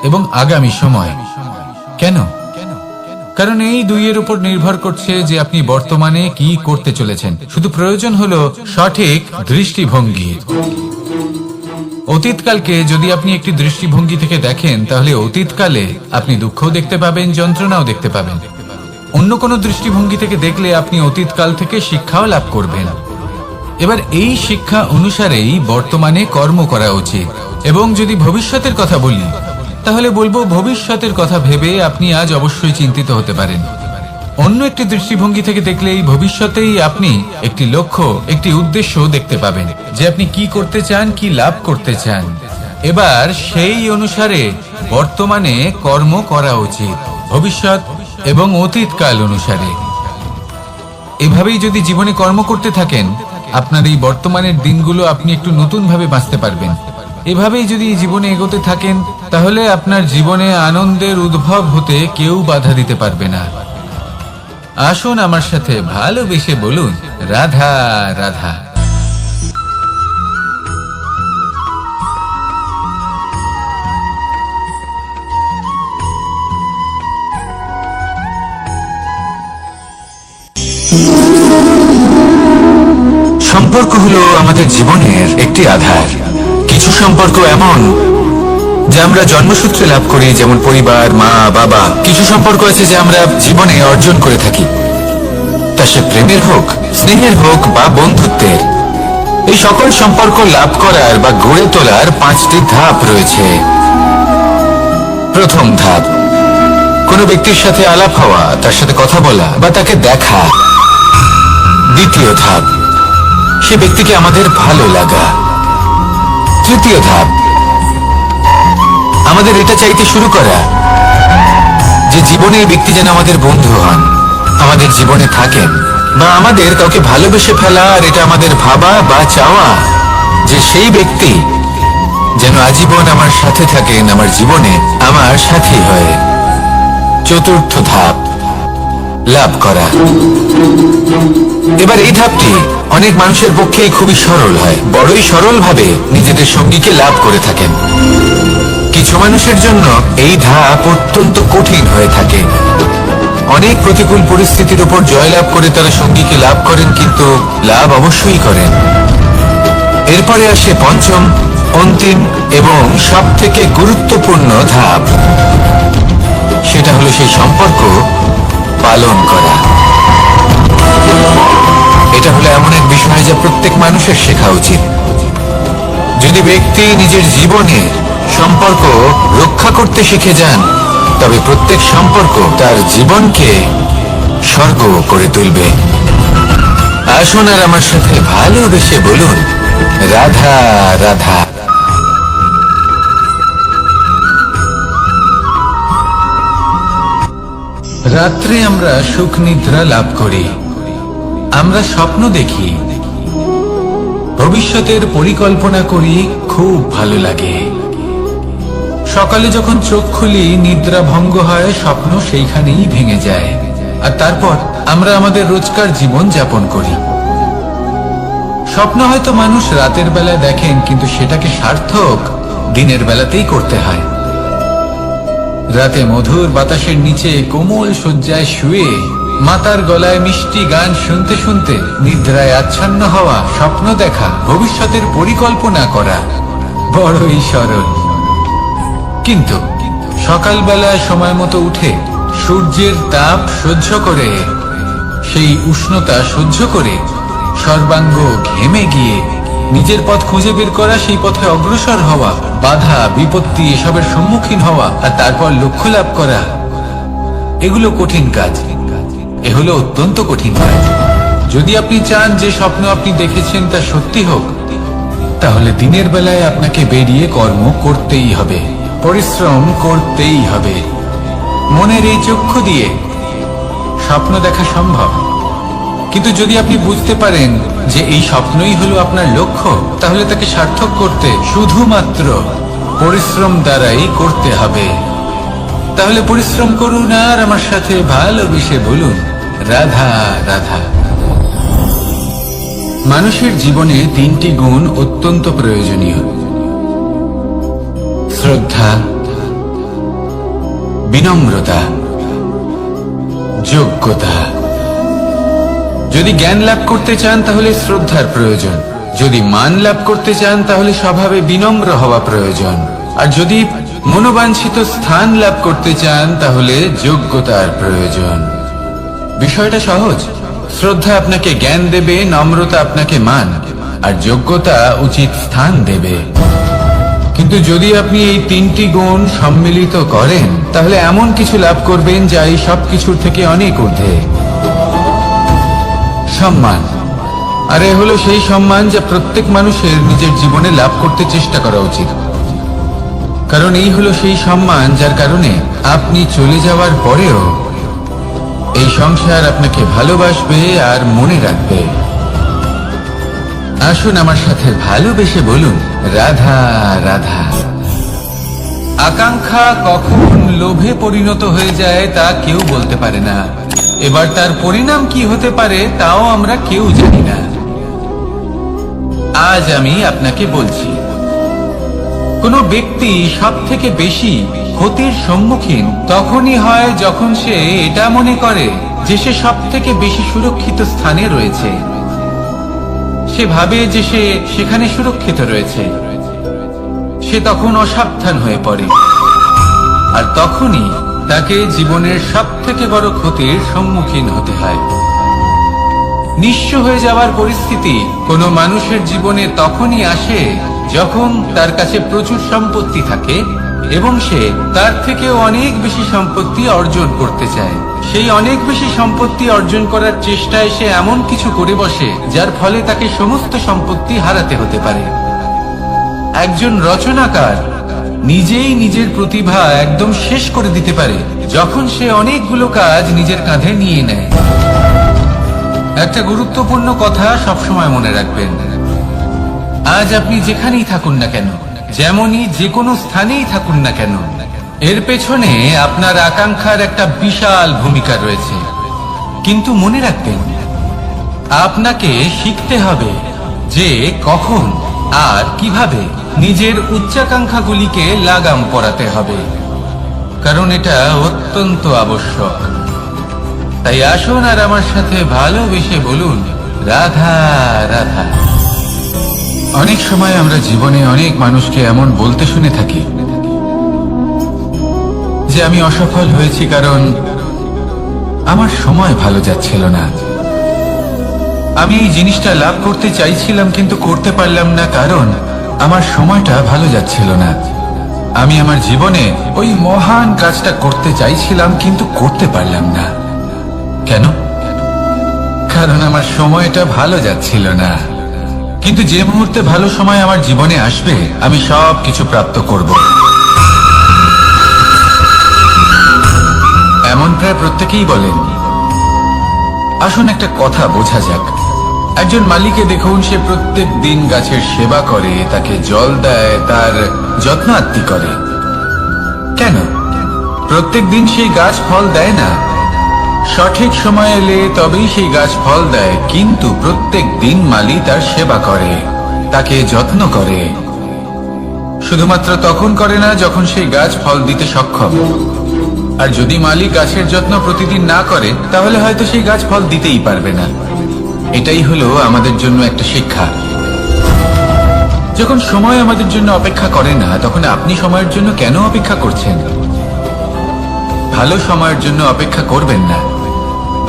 এবং আগামী সময়। কেন? কারণ এই দুইয়ের উপর নির্ভর করছে যে আপনি বর্তমানে কি করতে চলেছেন। শুধু প্রয়োজন হলো সঠিক দৃষ্টিভঙ্গি। অতীতকালকে যদি আপনি একটি দৃষ্টিভঙ্গি থেকে দেখেন, তাহলে অতীতকালে আপনি দুঃখও দেখতে পাবেন, যন্ত্রণাও দেখতে পাবেন। অন্য কোনো দৃষ্টিভঙ্গি থেকে দেখলে আপনি অতীতকাল থেকে শিক্ষাও লাভ করবেন। এবার এই শিক্ষা অনুসারেই বর্তমানে কর্ম করা উচিত। এবং যদি ভবিষ্যতের কথা বলি, তাহলে বলবো ভবিষ্যতের কথা ভেবে আপনি আজ অবশ্যই চিন্তিত হতে পারেন। অন্য একটি দৃষ্টিভঙ্গি থেকে দেখলে এই ভবিষ্যতেই আপনি একটি লক্ষ্য, একটি উদ্দেশ্য দেখতে পাবেন যে আপনি কি করতে চান, কি লাভ করতে চান। এবার সেই অনুসারে বর্তমানে কর্ম করা উচিত, ভবিষ্যৎ এবং অতীতকাল অনুসারে। এভাবেই যদি জীবনে কর্ম করতে থাকেন, আপনার এই বর্তমানের দিনগুলো আপনি একটু নতুন ভাবে বাঁচতে পারবেন। এভাবেই যদি জীবনে এগোতে থাকেন, তাহলে আপনার জীবনে আনন্দের উদ্ভব হতে কেউ বাধা দিতে পারবে না। আসুন আমার সাথে ভালোবেসে বলুন, রাধা রাধা। সম্পর্ক হলো আমাদের জীবনের একটি আধার। কিছু সম্পর্ক এমন যা আমরা জন্মসূত্রে লাভ করি, যেমন পরিবার, মা, বাবা। কিছু সম্পর্ক আছে যা আমরা জীবনে অর্জন করে থাকি, তা সে প্রেমের হোক, স্নেহের হোক বা বন্ধুত্বের। এই সকল সম্পর্ক লাভ করার বা গড়ে তোলার 5টি ধাপ রয়েছে। প্রথম ধাপ, কোনো ব্যক্তির সাথে আলাপ হওয়া, তার সাথে কথা বলা বা তাকে দেখা। দ্বিতীয় ধাপ, সে ব্যক্তিকে আমাদের ভালো লাগা। তৃতীয় ধাপ, আমাদের এটা চাইতে শুরু করা যে জীবনে এই ব্যক্তি যেন আমাদের বন্ধু হন, আমাদের জীবনে থাকেন, বা আমাদের কাউকে ভালোবেসে ফেলা। আর এটা আমাদের ভাবা বা চাওয়া যে সেই ব্যক্তি যেন আজীবন আমার সাথে থাকেন, আমার জীবনে আমার সাথী হয়ে। চতুর্থ ধাপ, লাভ করা। এবার এই ধাপটি অনেক মানুষের পক্ষে খুবই সরল হয়, বড়ই সরল ভাবে নিজেদের সঙ্গীকে লাভ করে থাকেন। কিছু মানুষের জন্য এই ধাপ অত্যন্ত কঠিন হয়ে থাকে। অনেক প্রতিকূল পরিস্থিতির উপর জয়লাভ করে তারা সঙ্গীকে লাভ করেন, কিন্তু লাভ অবশ্যই করেন। এরপরে আসে পঞ্চম, অন্তিম এবং সবথেকে গুরুত্বপূর্ণ ধাপ। সেটা হলো সেই সম্পর্ক পালন করা। এটা হলো এমন এক বিষয় যা প্রত্যেক মানুষের শেখা উচিত। যদি ব্যক্তি নিজের জীবনে সম্পর্ক রক্ষা করতে শিখে যান, তবে প্রত্যেক সম্পর্ক তার জীবনকে স্বর্গ করে তুলবে। আসুন আর আমার সাথে ভালোবেসে বলুন, রাধা রাধা। রাত্রে আমরা সুখ নিদ্রা লাভ করি, আমরা স্বপ্ন দেখি, ভবিষ্যতের পরিকল্পনা করি, খুব ভালো লাগে। সকালে যখন চোখ খুলি, নিদ্রা ভঙ্গ হয়, স্বপ্ন সেইখানেই ভেঙে যায়, আর তারপর আমরা আমাদের রোজকার জীবন যাপন করি। স্বপ্ন হয়তো মানুষ রাতের বেলায় দেখেন, কিন্তু সেটাকে সার্থক দিনের বেলাতেই করতে হয়। রাতে মধুর বাতাসের নিচে কোমল শয্যায় শুয়ে মাতার গলায় মিষ্টি গান শুনতে শুনতে নিদ্রায় আচ্ছন্ন হওয়া, স্বপ্ন দেখা, ভবিষ্যতের পরিকল্পনা করা বড়ই সরল। কিন্তু সকালবেলায় সময় মতো উঠে সূর্যের তাপ সহ্য করে, সেই উষ্ণতা সহ্য করে সর্বাঙ্গ ঘেমে গিয়ে নিজের পথ খুঁজে বের করা, সেই পথে অগ্রসর হওয়া, বাধা বিপত্তি এসবের সম্মুখীন হওয়া, আর তারপর লক্ষ্য লাভ করা, এগুলো কঠিন কাজ। এ হলো অত্যন্ত কঠিন কাজ। যদি আপনি চান যে স্বপ্ন আপনি দেখেছেন তা সত্যি হোক, তাহলে দিনের বেলায় আপনাকে বেরিয়ে কর্ম করতেই হবে, পরিশ্রম করতেই হবে। মনের এই চক্ষু দিয়ে স্বপ্ন দেখা সম্ভব, কিন্তু যদি আপনি বুঝতে পারেন যে এই স্বপ্নই হলো আপনার লক্ষ্য, তাহলে তাকে সার্থক করতে শুধুমাত্র পরিশ্রম দ্বারাই করতে হবে। তাহলে পরিশ্রম করুন আর আমার সাথে ভালোবেসে বলুন, রাধা রাধা। মানুষের জীবনে 3টি গুণ অত্যন্ত প্রয়োজনীয়: শ্রদ্ধা, বিনম্রতা, যোগ্যতা। যদি জ্ঞান লাভ করতে চান তাহলে শ্রদ্ধার প্রয়োজন, যদি মান লাভ করতে চান তাহলে স্বভাবে বিনম্র হওয়া প্রয়োজন, আর যদি মনোবাঞ্ছিত স্থান লাভ করতে চান তাহলে যোগ্যতার প্রয়োজন। বিষয়টা সহজ। শ্রদ্ধা আপনাকে জ্ঞান দেবে, নম্রতা আপনাকে মান, আর যোগ্যতা উচিত স্থান দেবে। কিন্তু যদি আপনি এই 3টি গুণ সম্মিলিত করেন তাহলে এমন কিছু লাভ করবেন যা এই সব কিছুর থেকে অনেক ঊর্ধ্বে। সম্মান। আর এ হলো সেই সম্মান যা প্রত্যেক মানুষের নিজের জীবনে লাভ করতে চেষ্টা করা উচিত, কারণ এই হলো সেই সম্মান যার কারণে আপনি চলে যাওয়ার পরেও এই সংসার আপনাকে ভালোবাসবে আর মনে রাখবে। আসুন আমার সাথে ভালোবেসে বলুন, রাধা রাধা। আকাঙ্ক্ষা কখন লোভে পরিণত হয়ে যায় তা কেউ বলতে পারে না। এবার তার পরিণাম কি হতে পারে তাও আমরা কেউ জানি না। আজ আমি আপনাকে বলছি, কোনো ব্যক্তি সব থেকে বেশি ক্ষতির সম্মুখীন তখনই হয় যখন সে এটা মনে করে যে সে সব থেকে বেশি সুরক্ষিত স্থানে রয়েছে। সে ভাবে যে সে সেখানে সুরক্ষিত রয়েছে। সে তখন অসাবধান হয়ে পড়ে, আর তখনই তাকে জীবনের সব থেকে বড় ক্ষতির সম্মুখীন হতে হয়। নিঃস্ব হয়ে যাওয়ার পরিস্থিতি কোনো মানুষের জীবনে তখনই আসে যখন তার কাছে প্রচুর সম্পত্তি থাকে এবং সে তার থেকেও অনেক বেশি সম্পত্তি অর্জন করতে চায়। সেই অনেক বেশি সম্পত্তি অর্জন করার চেষ্টায় সে এমন কিছু করে বসে যার ফলে তাকে সমস্ত সম্পত্তি হারাতে হতে পারে। একজন রচনাকার নিজেই নিজের প্রতিভা একদম শেষ করে দিতে পারে যখন সে অনেকগুলো কাজ নিজের কাঁধে নিয়ে নেয়। একটা গুরুত্বপূর্ণ কথা সবসময় মনে রাখবেন, আজ আপনি যেখানেই থাকুন না কেন, যেমনই যে কোনো স্থানেই থাকুন না কেন, এর পেছনে আপনার আকাঙ্ক্ষার একটা বিশাল ভূমিকা রয়েছে। কিন্তু মনে রাখবেন, আপনাকে শিখতে হবে যে কখন আর কিভাবে নিজের উচ্চাকাঙ্ক্ষাগুলিকে লাগাম পরাতে হবে, কারণ এটা অত্যন্ত আবশ্যক। তাই আসুন আর আমার সাথে ভালোবেসে বলুন, রাধা রাধা। অনেক সময় আমরা জীবনে অনেক মানুষকে এমন বলতে শুনে থাকি যে আমি অসফল হয়েছি কারণ আমার সময় ভালো যাচ্ছিল না। আমি এই জিনিসটা লাভ করতে চাইছিলাম কিন্তু করতে পারলাম না কারণ আমার সময়টা ভালো যাচ্ছিল না। আমি আমার জীবনে ওই মহান কাজটা করতে চাইছিলাম কিন্তু করতে পারলাম না। কেন? কারণ আমার সময়টা ভালো যাচ্ছিল না। কিন্তু যে মুহূর্তে ভালো সময় আমার জীবনে আসবে আমি সব কিছু প্রাপ্ত করব। এমন প্রায় প্রত্যেকেই বলেন। আসুন একটা কথা বোঝা যাক। একজন মালিকে দেখুন, সে প্রত্যেক দিন গাছের সেবা করে, তাকে জল দেয়, তার যত্ন আত্তি করে। কেন? প্রত্যেক দিন সেই গাছ ফল দেয় না। সঠিক সময় এলে তবেই সেই গাছ ফল দেয়, কিন্তু প্রত্যেক দিন মালি তার সেবা করে, তাকে যত্ন করে। শুধুমাত্র তখন করে না যখন সেই গাছ ফল দিতে সক্ষম। আর যদি মালি গাছের যত্ন প্রতিদিন না করে তাহলে হয়তো সেই গাছ ফল দিতেই পারবে না। এটাই হলো আমাদের জন্য একটা শিক্ষা। যখন সময় আমাদের জন্য অপেক্ষা করে না তখন আপনি সময়ের জন্য কেন অপেক্ষা করছেন? ভালো সময়ের জন্য অপেক্ষা করবেন না।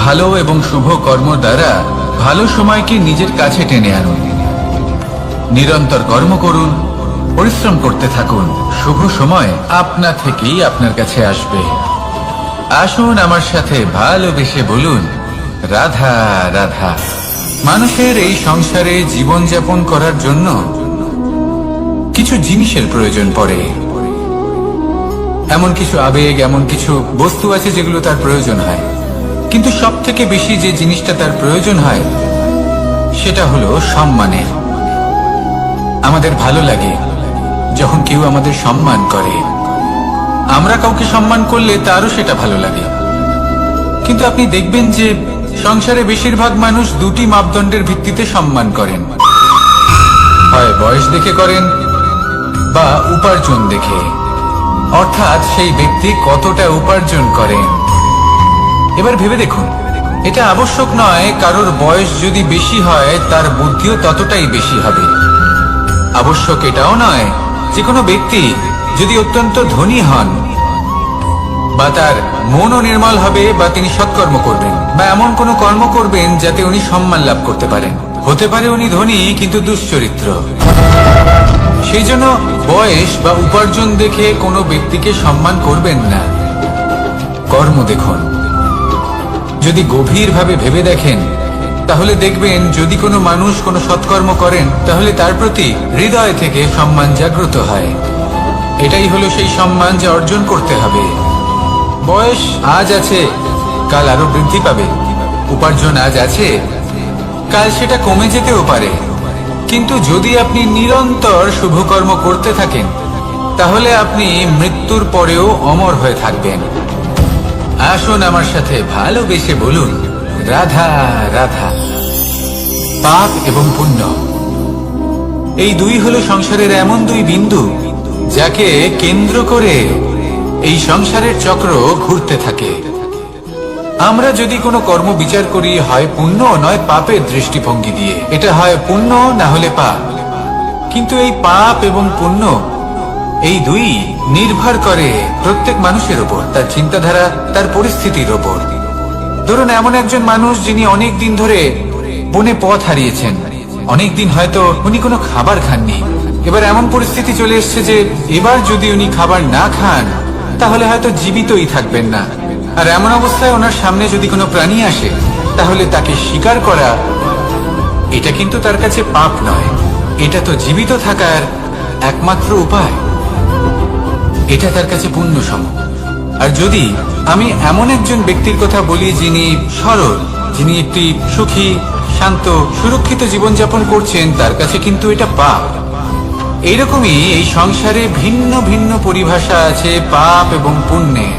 ভালো এবং শুভ কর্ম দ্বারা ভালো সময়কে নিজের কাছে টেনে আনুন। নিরন্তর কর্ম করুন, পরিশ্রম করতে থাকুন। শুভ সময় আপনা থেকেই আপনার কাছে আসবে। আসুন আমার সাথে ভালোবেসে বলুন, রাধা রাধা। মানুষের এই সংসারে জীবনযাপন করার জন্য কিছু জিনিসের প্রয়োজন পড়ে। এমন কিছু আবেগ, এমন কিছু বস্তু আছে যেগুলো তার প্রয়োজন হয়। কিন্তু সব থেকে বেশি যে জিনিসটা তার প্রয়োজন হয় সেটা হলো সম্মানের। আমাদের ভালো লাগে যখন কেউ আমাদের সম্মান করে, আমরা কাউকে সম্মান করলে তারও সেটা ভালো লাগে। কিন্তু আপনি দেখবেন যে সংসারে বেশিরভাগ মানুষ দুটি মাপদণ্ডের ভিত্তিতে সম্মান করেন, হয় বয়স দেখে করেন বা উপার্জন দেখে, অর্থাৎ সেই ব্যক্তি কতটা উপার্জন করেন। এবার ভেবে দেখুন, এটা আবশ্যক নয় কারোর বয়স যদি বেশি হয় তার বুদ্ধিও ততটাই বেশি হবে। আবশ্যক এটাও নয় যে কোনো ব্যক্তি যদি অত্যন্ত ধনী হন বা তার মনও নির্মল হবে বা তিনি সৎকর্ম করবেন বা এমন কোনো কর্ম করবেন যাতে উনি সম্মান লাভ করতে পারেন। হতে পারে উনি ধনী কিন্তু দুশ্চরিত্র। সেই জন্য বয়স বা উপার্জন দেখে কোনো ব্যক্তিকে সম্মান করবেন না, কর্ম দেখুন। যদি গভীরভাবে ভেবে দেখেন তাহলে দেখবেন যদি কোনো মানুষ কোনো সৎকর্ম করেন তাহলে তার প্রতি হৃদয় থেকে সম্মান জাগ্রত হয়। এটাই হলো সেই সম্মান যা অর্জন করতে হবে। বয়স আজ আছে, কাল আরো বৃদ্ধি পাবে। উপার্জন আজ আছে, কাল সেটা কমে যেতেও পারে। কিন্তু যদি আপনি নিরন্তর শুভকর্ম করতে থাকেন তাহলে আপনি মৃত্যুর পরেও অমর হয়ে থাকবেন। আসুন আমার সাথে ভালোবেসে বলুন, রাধা রাধা। পাপ এবং পুণ্য, এই দুই হলো সংসারের এমন দুই বিন্দু যাকে কেন্দ্র করে এই সংসারের চক্র ঘুরতে থাকে। আমরা যদি কোনো কর্ম বিচার করি হয় পুণ্য নয় পাপের দৃষ্টিভঙ্গি দিয়ে, এটা হয় পুণ্য না হলে পাপ। কিন্তু এই পাপ এবং পুণ্য এই দুই নির্ভর করে প্রত্যেক মানুষের উপর, তার চিন্তাধারা, তার পরিস্থিতির উপর। ধরুন এমন একজন মানুষ যিনি অনেক দিন ধরে বনে পথ হারিয়েছেন, অনেক দিন হয়তো উনি কোনো খাবার খাননি। এবার এমন পরিস্থিতি চলে এসছে যে এবার যদি উনি খাবার না খান তাহলে হয়তো জীবিতই থাকবেন না। আর এমন অবস্থায় ওনার সামনে যদি কোনো প্রাণী আসে তাহলে তাকে শিকার করা, এটা কিন্তু তার কাছে পাপ নয়, এটা তো জীবিত থাকার একমাত্র উপায়। এটা তার কাছে পুণ্য সম। আর যদি আমি এমন একজন ব্যক্তির কথা বলি যিনি সরল, যিনি একটি সুখী, শান্ত, সুরক্ষিত জীবনযাপন করছেন, তার কাছে কিন্তু এটা পাপ। এইরকমই এই সংসারে ভিন্ন ভিন্ন পরিভাষা আছে পাপ এবং পুণ্যের।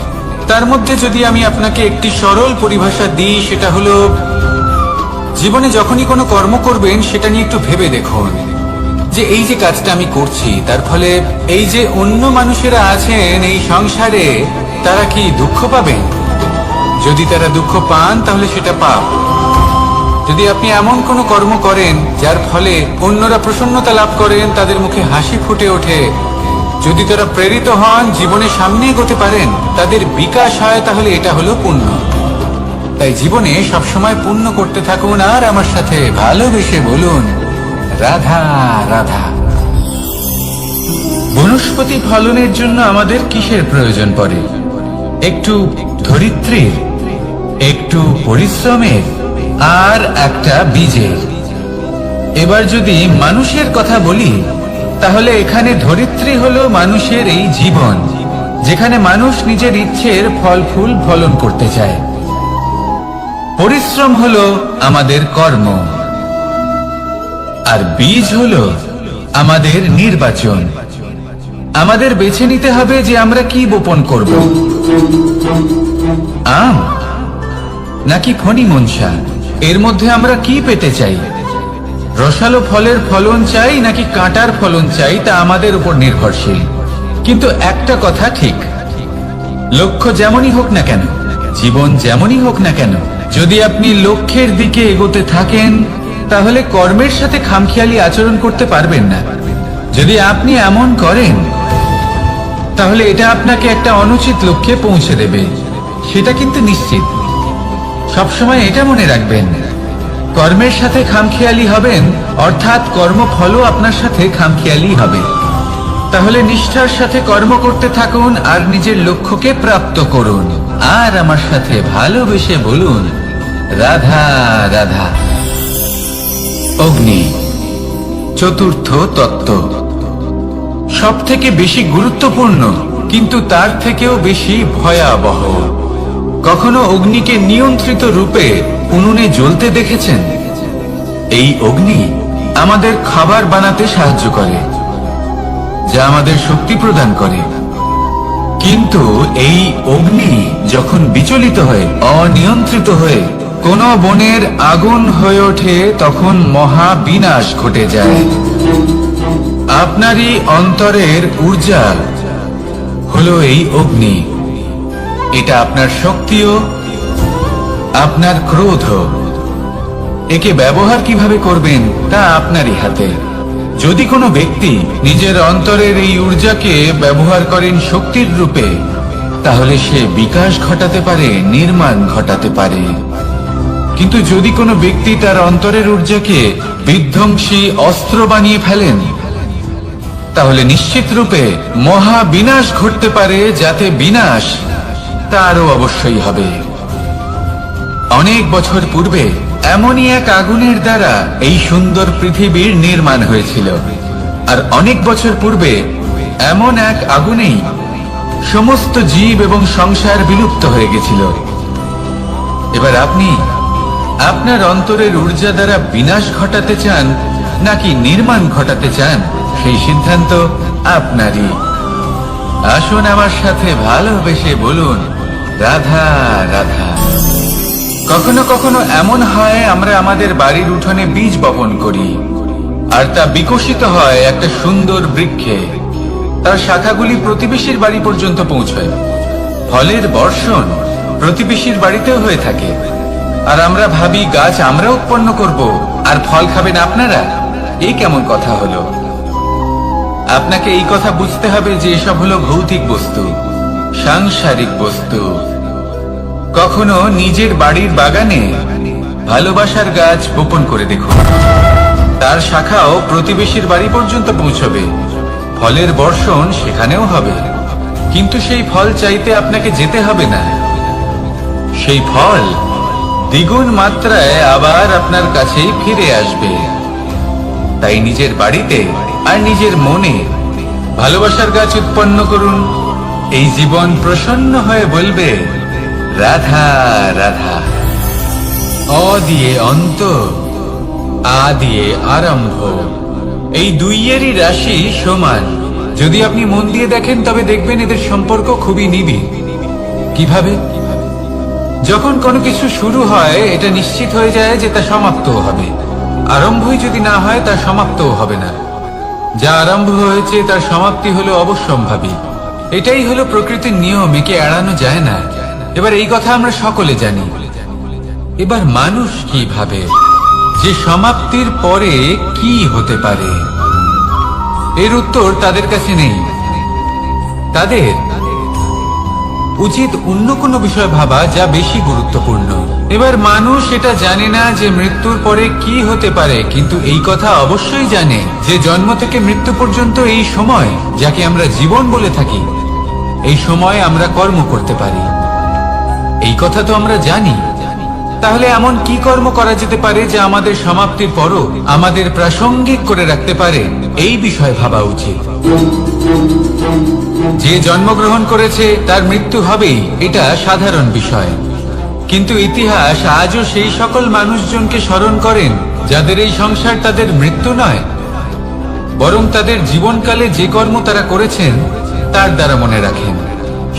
তার মধ্যে যদি আমি আপনাকে একটি সরল পরিভাষা দিই, সেটা হলো জীবনে যখনই কোনো কর্ম করবেন সেটা নিয়ে একটু ভেবে দেখুন যে এই যে কাজটা আমি করছি তার ফলে এই যে অন্য মানুষেরা আছেন এই সংসারে তারা কি দুঃখ পাবেন? যদি তারা দুঃখ পান তাহলে সেটা পাপ। যদি আপনি এমন কোনো কর্ম করেন যার ফলে অন্যরা প্রসন্নতা লাভ করেন, তাদের মুখে হাসি ফুটে ওঠে, যদি তারা প্রেরিত হন, জীবনে সামনে এগোতে পারেন, তাদের বিকাশ হয়, তাহলে এটা হলো পুণ্য। তাই জীবনে সবসময় পুণ্য করতে থাকুন আর আমার সাথে ভালোবেসে বলুন, রাধা রাধা। বনস্পতি ফলনের জন্য আমাদের কিসের প্রয়োজন পড়ে? একটু ধরিত্রীর, একটু পরিশ্রমের আর একটা বীজের। এবার যদি মানুষের কথা বলি তাহলে এখানে ধরিত্রী হলো মানুষের এই জীবন, যেখানে মানুষ নিজের ইচ্ছের ফল ফুল ফলন করতে চায়। পরিশ্রম হলো আমাদের কর্ম, আর বীজ হলো আমাদের নির্বাচন। আমাদের বেছে নিতে হবে যে আমরা কি বপন করব, আম নাকি ফণি মনসা, এর মধ্যে আমরা কি পেতে চাই। রসালো ফলের ফলন চাই নাকি কাঁটার ফলন চাই তা আমাদের উপর নির্ভরশীল। কিন্তু একটা কথা ঠিক, লক্ষ্য যেমনই হোক না কেন, জীবন যেমনই হোক না কেন, যদি আপনি লক্ষ্যের দিকে এগোতে থাকেন তাহলে কর্মের সাথে খামখেয়ালি আচরণ করতে পারবেন না। যদি আপনি এমন করেন তাহলে এটা আপনাকে একটা অনুচিত লক্ষ্যে পৌঁছে দেবে, সেটা কিন্তু নিশ্চিত। সবসময় এটা মনে রাখবেন, কর্মের সাথে খামখেয়ালি হবেন অর্থাৎ কর্মফলও আপনার সাথে খামখেয়ালি হবে। তাহলে নিষ্ঠার সাথে কর্ম করতে থাকুন আর নিজের লক্ষ্যকে প্রাপ্ত করুন। আর আমার সাথে ভালোবেসে বলুন, রাধা রাধা। অগ্নি, চতুর্থ তত্ত্ব, সব থেকে বেশি গুরুত্বপূর্ণ কিন্তু তার থেকেও বেশি ভয়াবহ। কখনো অগ্নিকে নিয়ন্ত্রিত রূপে উনুনে জ্বলতে দেখেছেন? এই অগ্নি আমাদের খাবার বানাতে সাহায্য করে, যা আমাদের শক্তি প্রদান করে। কিন্তু এই অগ্নি যখন বিচলিত হয়ে, অনিয়ন্ত্রিত হয়ে কোন বনের আগুন হয়ে ওঠে, তখন মহা বিনাশ ঘটে যায়। আপনারই অন্তরের ঊর্জা হলো এই অগ্নি। এটা আপনার শক্তিও, আপনার ক্রোধ। একে ব্যবহার কিভাবে করবেন তা আপনারই হাতে। যদি কোনো ব্যক্তি নিজের অন্তরের এই ঊর্জাকে ব্যবহার করেন শক্তির রূপে, তাহলে সে বিকাশ ঘটাতে পারে, নির্মাণ ঘটাতে পারে। কিন্তু যদি কোনো ব্যক্তি তার অন্তরের ঊর্জাকে বিধ্বংসী অস্ত্র বানিয়ে ফেলেন, তাহলে নিশ্চিত রূপে মহা বিনাশ ঘটতে পারে, যাতে বিনাশ তারও অবশ্যই হবে। অনেক বছর পূর্বে এমনই এক আগুনের দ্বারা এই সুন্দর পৃথিবীর নির্মাণ হয়েছিল। আর অনেক বছর পূর্বে এমন এক আগুনেই সমস্ত জীব এবং সংসার বিলুপ্ত হয়ে গেছিল। এবার আপনি আপনার অন্তরের ঊর্জা দ্বারা বিনাশ ঘটাতে চান নাকি নির্মাণ ঘটাতে চান, সেই সিদ্ধান্ত আপনারই। আসুন আমার সাথে ভালোবেসে বলুন, রাধা রাধা। কখনো কখনো এমন হয়, আমরা আমাদের বাড়ির উঠোনে বীজ বপন করি, আর তা বিকশিত হয় একটা সুন্দর বৃক্ষে। তার শাখাগুলি প্রতিবেশীর বাড়ি পর্যন্ত পৌঁছয়। ফলের বর্ষণ প্রতিবেশীর বাড়িতেও হয়ে থাকে। আর আমরা ভাবি গাছ আমরা উৎপন্ন করব, আর ফল খাবেন আপনারা। এই কেমন কথা হলো? আপনাকে এই কথা বুঝতে হবে যে এসব হলো ভৌতিক বস্তু, সাংসারিক বস্তু। কখনো নিজের বাড়ির বাগানে ভালোবাসার গাছ বপন করে দেখুন। তার শাখাও প্রতিবেশীর বাড়ি পর্যন্ত পৌঁছবে, ফলের বর্ষণ সেখানেও হবে। কিন্তু সেই ফল চাইতে আপনাকে যেতে হবে না, সেই ফল দ্বিগুণ মাত্রায় আবার আপনার কাছেই ফিরে আসবে। তাই নিজের বাড়িতে আর নিজের মনে ভালোবাসার গাছ উৎপন্ন করুন। এই জীবন প্রসন্ন হয়ে বলবে, রাধা রাধা। অ দিয়ে অন্ত, আ দিয়ে আরম্ভ, এই দুইয়েরই রাশি সমান। যদি আপনি মন দিয়ে দেখেন তবে দেখবেন এদের সম্পর্ক খুবই নিবিড়। কিভাবে? যখন কোনো কিছু শুরু হয়, এটা নিশ্চিত হয়ে যায় যে তা সমাপ্তও হবে। আরম্ভই যদি না হয়, তা সমাপ্তও হবে না। যা আরম্ভ হয়েছে তার সমাপ্তি হলো অবশ্যম্ভাবী। এটাই হলো প্রকৃতির নিয়ম, একে এড়ানো যায় না। এবার এই কথা আমরা সকলে জানি। এবার মানুষ কি ভাবে যে সমাপ্তির পরে কি হতে পারে, এর উত্তর তাদের কাছে নেই। তাদের উচিত অন্য কোনো বিষয় ভাবা যা বেশি গুরুত্বপূর্ণ। এবার মানুষ এটা জানে না যে মৃত্যুর পরে কি হতে পারে, কিন্তু এই কথা অবশ্যই জানে যে জন্ম থেকে মৃত্যু পর্যন্ত এই সময়, যাকে আমরা জীবন বলে থাকি, এই সময় আমরা কর্ম করতে পারি। এই কথা তো আমরা জানি। তাহলে এমন কি কর্ম করা যেতে পারে যা আমাদের সমাপ্তির পরও আমাদের প্রাসঙ্গিক করে রাখতে পারে, এই বিষয়ে ভাবা উচিত। যে জন্মগ্রহণ করেছে তার মৃত্যু হবেই, এটা সাধারণ বিষয়। কিন্তু ইতিহাস আজও সেই সকল মানুষজনকে স্মরণ করেন যাদের এই সংসার তাদের মৃত্যু নয়, বরং তাদের জীবনকালে যে কর্ম তারা করেছেন তার দ্বারা মনে রাখেন।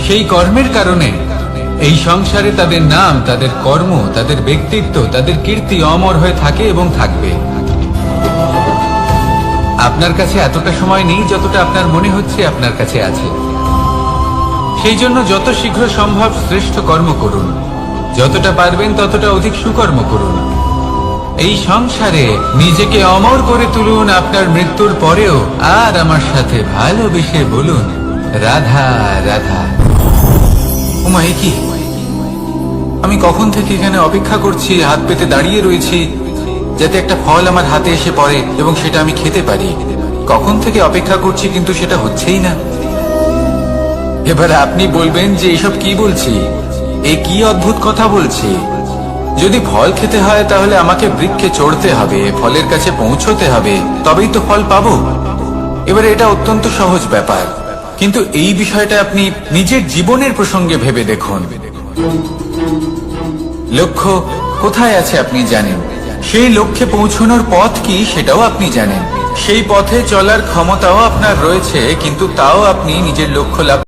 সেই কর্মের কারণে এই সংসারে তাদের নাম, তাদের কর্ম, তাদের ব্যক্তিত্ব, তাদের কীর্তি অমর হয়ে থাকে এবং থাকবে। আপনার কাছে এতটা সময় নেই যতটা আপনার মনে হচ্ছে আপনার কাছে আছে। সেই জন্য যত শীঘ্র সম্ভব শ্রেষ্ঠ কর্ম করুন, যতটা পারবেন ততটা অধিক সুকর্ম করুন। এই সংসারে নিজেকে অমর করে তুলুন আপনার মৃত্যুর পরেও। আর আমার সাথে ভালোবেসে বলুন, রাধা রাধা। ওমা, এ কি? আমি কখন থেকে এখানে অপেক্ষা করছি, হাত পেতে দাঁড়িয়ে রয়েছি যাতে একটা ফল আমার হাতে এসে পড়ে এবং সেটা আমি খেতে পারি। কখন থেকে অপেক্ষা করছি, কিন্তু সেটা হচ্ছেই না। এবার আপনি বলবেন যে এসব কি বলছি, এ কি অদ্ভুত কথা বলছি। যদি ফল খেতে হয় তাহলে আমাকে বৃক্ষে চড়তে হবে, ফলের কাছে পৌঁছতে হবে, তবেই তো ফল পাবো। এবারে এটা অত্যন্ত সহজ ব্যাপার, কিন্তু এই বিষয়টা আপনি নিজের জীবনের প্রসঙ্গে ভেবে দেখুন। লক্ষ্য কোথায় আছে আপনি জানেন, সেই লক্ষ্যে পৌঁছানোর পথ কি সেটাও আপনি জানেন, সেই পথে চলার ক্ষমতাও আপনার রয়েছে, কিন্তু তাও আপনি নিজের লক্ষ্য লাভ